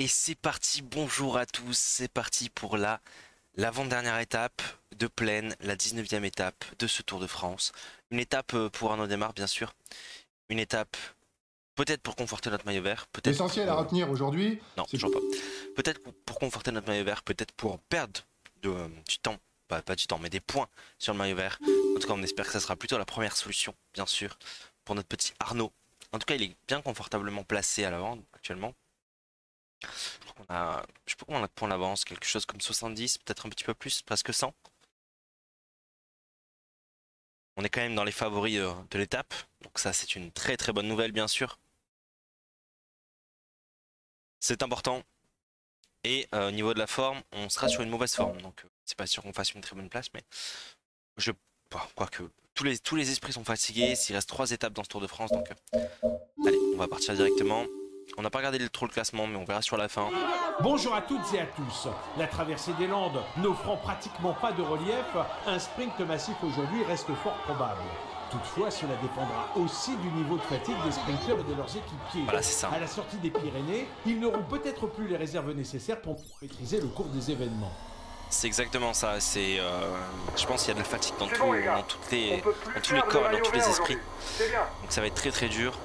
Et c'est parti, bonjour à tous, c'est parti pour l'avant-dernière étape de plaine, la 19e étape de ce Tour de France. Une étape pour Arnaud Démare bien sûr, une étape peut-être pour conforter notre maillot vert, peut-être L'essentiel à retenir aujourd'hui, non, c'est... toujours pas. Peut-être pour conforter notre maillot vert, peut-être pour perdre du temps, pas du temps, mais des points sur le maillot vert. En tout cas, on espère que ça sera plutôt la première solution, bien sûr, pour notre petit Arnaud. En tout cas, il est bien confortablement placé à l'avant actuellement. Je crois qu'on a, je sais pas combien on a de points d'avance, quelque chose comme 70, peut-être un petit peu plus, presque 100. On est quand même dans les favoris de l'étape, donc ça c'est une très très bonne nouvelle bien sûr. C'est important. Et au niveau de la forme, on sera sur une mauvaise forme, donc c'est pas sûr qu'on fasse une très bonne place, mais je crois que tous les esprits sont fatigués. S'il reste 3 étapes dans ce Tour de France, donc allez, on va partir directement. On n'a pas regardé trop le classement, mais on verra sur la fin. Bonjour à toutes et à tous. La traversée des Landes n'offrant pratiquement pas de relief, un sprint massif aujourd'hui reste fort probable. Toutefois, cela dépendra aussi du niveau de fatigue des sprinteurs et de leurs équipiers. Voilà, c'est ça. À la sortie des Pyrénées, ils n'auront peut-être plus les réserves nécessaires pour maîtriser le cours des événements. C'est exactement ça. C'est, je pense qu'il y a de la fatigue dans, Bon, les gars. dans tous les faire corps, de dans tous les maillot esprits. vert c'est bien. Donc ça va être très très dur.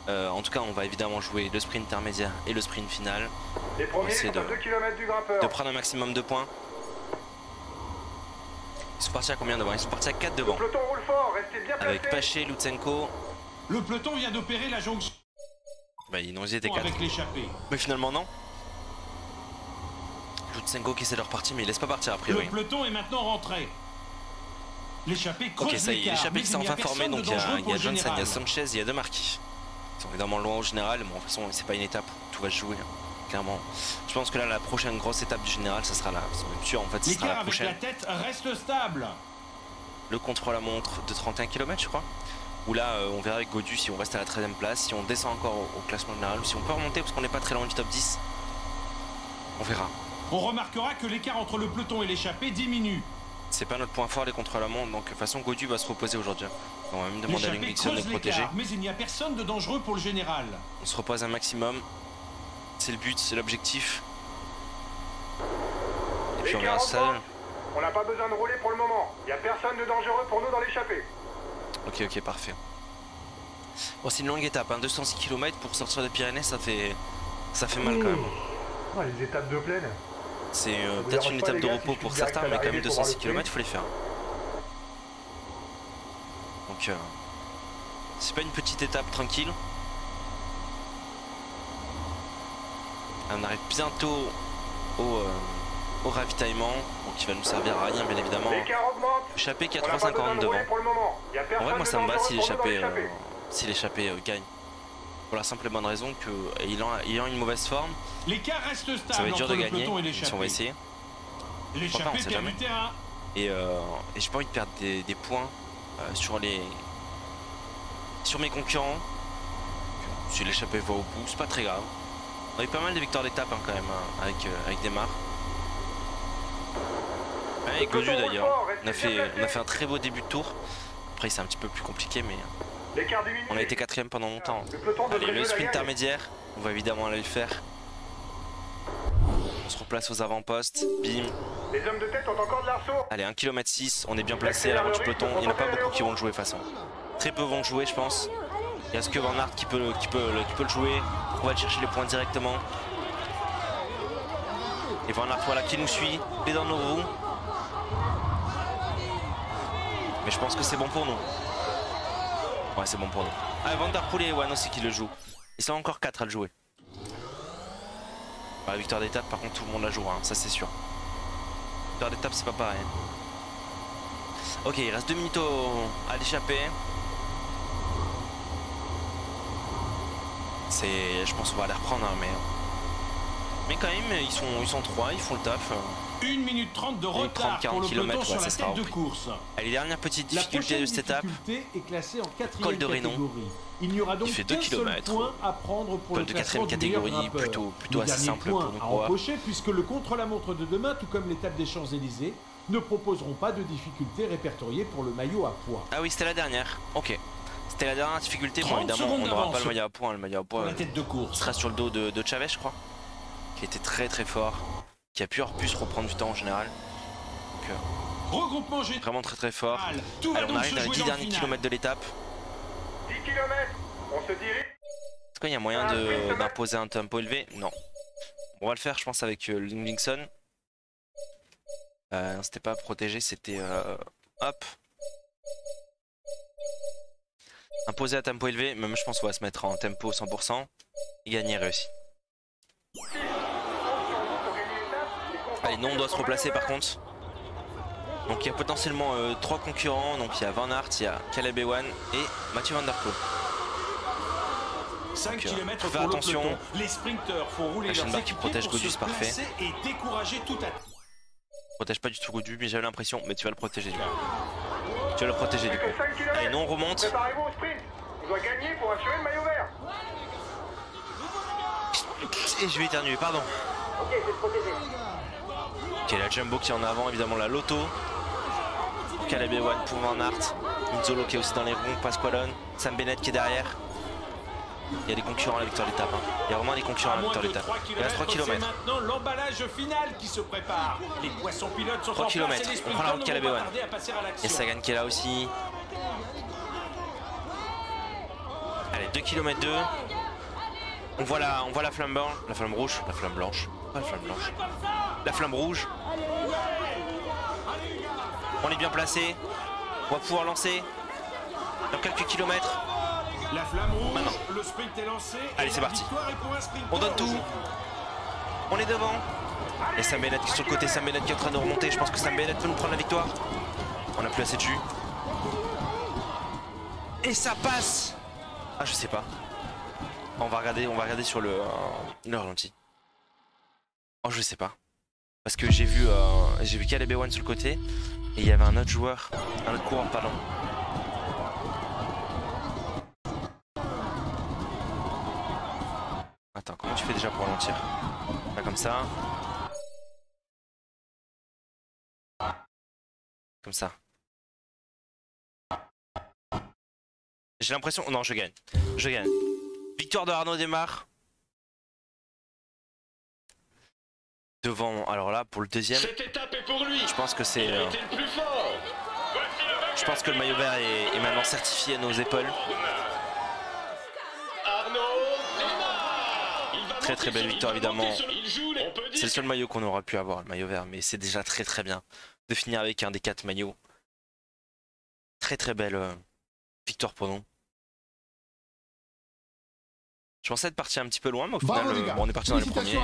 En tout cas, on va évidemment jouer le sprint intermédiaire et le sprint final. Les premiers essayer sont à 2 km du grimpeur. De prendre un maximum de points. Ils sont partis à combien devant? Ils sont partis à 4 Le devant. peloton roule fort, restez bien placés. Avec Paché, Lutsenko. Le peloton vient d'opérer la jonction Bah, ils ont été 4. avec l'échappée. Mais finalement, non. Lutsenko qui essaie de repartir, mais il laisse pas partir a priori. Le peloton est maintenant rentré. L'échappée creuse Ok, ça y est, l'écart, l'échappée mais qui s'est il n'y a enfin formée. personne Donc de il y dangereux a pour le Johnson, il y a général. Sanchez, il y a deux marquis. Ils sont évidemment loin au général, mais bon, de toute façon, c'est pas une étape où tout va se jouer. Clairement. Je pense que là, la prochaine grosse étape du général, ça sera là. C'est même sûr, en fait, ce sera L'écart la avec prochaine. la tête reste stable. Le contre-la-montre de 31 km, je crois. Où là, on verra avec Godu si on reste à la 13e place, si on descend encore au classement général, ou si on peut remonter parce qu'on n'est pas très loin du top 10. On verra. On remarquera que l'écart entre le peloton et l'échappée diminue. C'est pas notre point fort les contre-la-montre, donc de toute façon Godu va se reposer aujourd'hui. On va même demander à L'échappée Lundgren de creuse le protéger. l'écart, mais il n'y a personne de dangereux pour le général. On se repose un maximum. C'est le but, c'est l'objectif. Et puis on verra ça. On n'a pas besoin de rouler pour le moment. Il n'y a personne de dangereux pour nous dans l'échappée. Ok, parfait. Bon, c'est une longue étape, hein. 206 km pour sortir des Pyrénées, ça fait mal quand même. Oh, les étapes de plaine. C'est vous peut-être dérange une pas, étape les de gars, repos si je pour suis direct certains, à mais quand même l'arrivée pour voir 206 le km, sprint. il faut les faire. Donc, c'est pas une petite étape tranquille. On arrive bientôt au ravitaillement, donc il va nous servir à rien bien évidemment. L'écart augmente. L'échappée qui a On n'a pas besoin 3,50 de devant. rouler pour le moment. Il y a En personne vrai, moi de ça me va dangereux si pour nous dans l'échappée l'échappée. gagne. Pour la simple et bonne raison que ayant une mauvaise forme, L'écart reste ça va stable être dur entre de le gagner. peloton et Donc, si on va l'échappée. essayer. L'échappée on sait perd jamais. du terrain. Et j'ai pas envie de perdre des points sur mes concurrents. Si l'échappée va au bout, c'est pas très grave. On a eu pas mal de victoires d'étape hein, quand même hein, avec Démare. Avec Godu d'ailleurs. On a fait un très beau début de tour. Après c'est un petit peu plus compliqué mais L'écart diminue. on a été 4ème pendant longtemps. Le peloton Allez, devrait le jouer la sprint gagne. intermédiaire, on va évidemment aller le faire. On se replace aux avant-postes, bim. Les hommes de tête ont encore de l'arceau. Allez, 1,6 km, on est bien placé à l'avant du peloton. Il n'y en a pas beaucoup qui vont le jouer de toute façon. Très peu vont le jouer, je pense. Il y a ce que Van Aert qui peut le jouer. On va aller chercher les points directement. Et Van Aert, voilà, qui nous suit, les dans nos roues. Mais je pense que c'est bon pour nous. Ouais, c'est bon pour nous. Ah, Van Der Poel et Ewan aussi qui le jouent. Ils sont encore 4 à le jouer. La victoire d'étape, par contre, tout le monde la jouera, hein, ça c'est sûr. Victoire d'étape, c'est pas pareil. Ok, il reste 2 minutes à l'échappée. Je pense qu'on va les reprendre, hein, mais quand même, ils sont 3, ils font le taf. 1 minute 30 de retard 30-40 pour le peloton km, sur ouais, la ça sera tête de repris. course. Allez, dernière petite La difficulté prochaine de cette étape. difficulté est classée en 4e Col de Rénon. catégorie. Il n'y aura donc Il fait 2 qu'un seul kilomètres. point à prendre pour Col le de classement 4e du meilleur catégorie, grimpeur. plutôt Le assez dernier simple point pour nous à croire. empocher puisque le contre-la-montre de demain, tout comme l'étape des Champs-Élysées, ne proposeront pas de difficultés répertoriées pour le maillot à poids. Ah oui, c'était la dernière. Ok. C'était la dernière difficulté. Bon, 30 évidemment, secondes on n'aura pas d'avance. le maillot à poids. Le maillot à Pour poids la tête de course. sera sur le dos de Chavez, je crois. qui a été très très fort, qui a pu se reprendre du temps en général. Donc, Regroupement vraiment très très fort. Tout va allez, on donc arrive se dans les jouer 10 dans le derniers final. kilomètres de l'étape. 10 km, on se dirige. Est-ce qu'il y a moyen d'imposer un tempo élevé? Non. On va le faire, je pense, avec Livingston. C'était pas protégé, c'était hop. Imposer à tempo élevé, même je pense qu'on va se mettre en tempo 100% et gagner réussi. Allez, nous on doit se replacer par contre. Donc il y a potentiellement 3 concurrents, donc il y a Van Aert, il y a Caleb Ewan et Mathieu Van Der Poel. 5 km fais pour le attention. peloton. Les sprinteurs font rouler La chaîne leurs barre qui équipiers protège pour Godus, se parfait. placer et décourager tout à Protège pas du tout Godu, mais j'avais l'impression, mais tu vas le protéger du coup. Tu vas le protéger du coup. Allez, nous on remonte. Préparez-vous au sprint. On doit gagner pour assurer le maillot vert. Et je vais éternuer, pardon. Ok, c'est protégé. Ok, la Jumbo qui est en avant, évidemment la Lotto. Pour Caleb Ewan, pour Van Aert. Inzolo qui est aussi dans les ronds, Pasqualone. Sam Bennett qui est derrière. Il y a des concurrents à la victoire d'étape. Hein. Il y a vraiment des concurrents à la victoire d'étape. Il reste 3 km. C'est maintenant l'emballage final qui se prépare. Les poissons pilotes sont 3 en km. place et les On prend la route sprinteurs ne vont Caleb pas Ewan. tarder à passer à l'action. Et Sagan qui est là aussi. Allez, 2 km 2. On voit la flamme blanche, la flamme rouge, la flamme blanche, pas la flamme blanche, la flamme rouge. On est bien placé. On va pouvoir lancer dans quelques kilomètres. La flamme rouge, Maintenant. le sprint est lancé. Allez, et c'est la parti. victoire est pour un sprinter On donne tout. aujourd'hui. On est devant. Et Sam Bennett qui est sur le côté, Sam Bennett qui est en train de remonter. Je pense que Sam Bennett peut nous prendre la victoire. On n'a plus assez de jus. Et ça passe. Ah, je sais pas. On va regarder sur le ralenti. Oh, je sais pas. Parce que j'ai vu Caleb Ewan sur le côté. Et il y avait un autre joueur, un autre coureur, pardon. Attends, comment tu fais déjà pour ralentir? Pas comme ça. Comme ça. J'ai l'impression... Non, je gagne. Je gagne. Victoire de Arnaud Démarre. Devant... Alors là, pour le deuxième... Cette étape est pour lui. Je pense que c'est... Il a été le plus fort. je pense que le maillot vert est maintenant certifié à nos épaules. Arnaud Démarre. Il va Très très belle victoire évidemment. Il joue, on peut dire. C'est le seul maillot qu'on aura pu avoir, le maillot vert, mais c'est déjà très très bien de finir avec un des 4 maillots. Très très belle victoire pour nous. Je pensais être parti un petit peu loin, mais au final, bon, on est parti dans les premiers.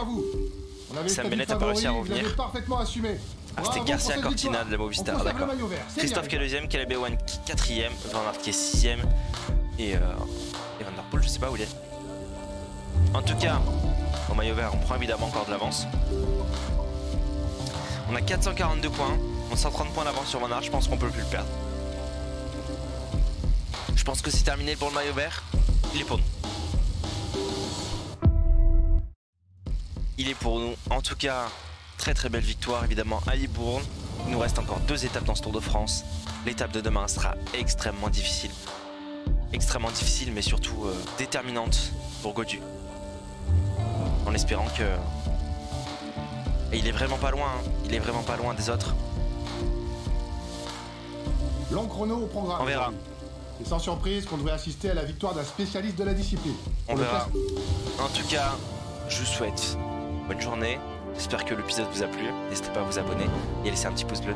Sam Bennett a pas réussi à revenir. Ah, c'était Garcia Cortina de la Movistar, d'accord. Christophe qui est deuxième, Caleb Ewan qui est quatrième, Van Aert qui est sixième, et Van Der Poel, je sais pas où il est. En tout cas, au maillot vert, on prend évidemment encore de l'avance. On a 442 points, on a 130 points d'avance sur Van Aert, je pense qu'on peut plus le perdre. Je pense que c'est terminé pour le maillot vert, il est pour nous. Il est pour nous. En tout cas, très très belle victoire évidemment à Libourne. Il nous reste encore 2 étapes dans ce Tour de France. L'étape de demain sera extrêmement difficile. Extrêmement difficile mais surtout déterminante pour Godu. En espérant que... Et il est vraiment pas loin, hein. Il est vraiment pas loin des autres. Long chrono au programme. On verra. Et sans surprise qu'on devrait assister à la victoire d'un spécialiste de la discipline. On verra. En tout cas, je vous souhaite bonne journée. J'espère que l'épisode vous a plu. N'hésitez pas à vous abonner et à laisser un petit pouce bleu.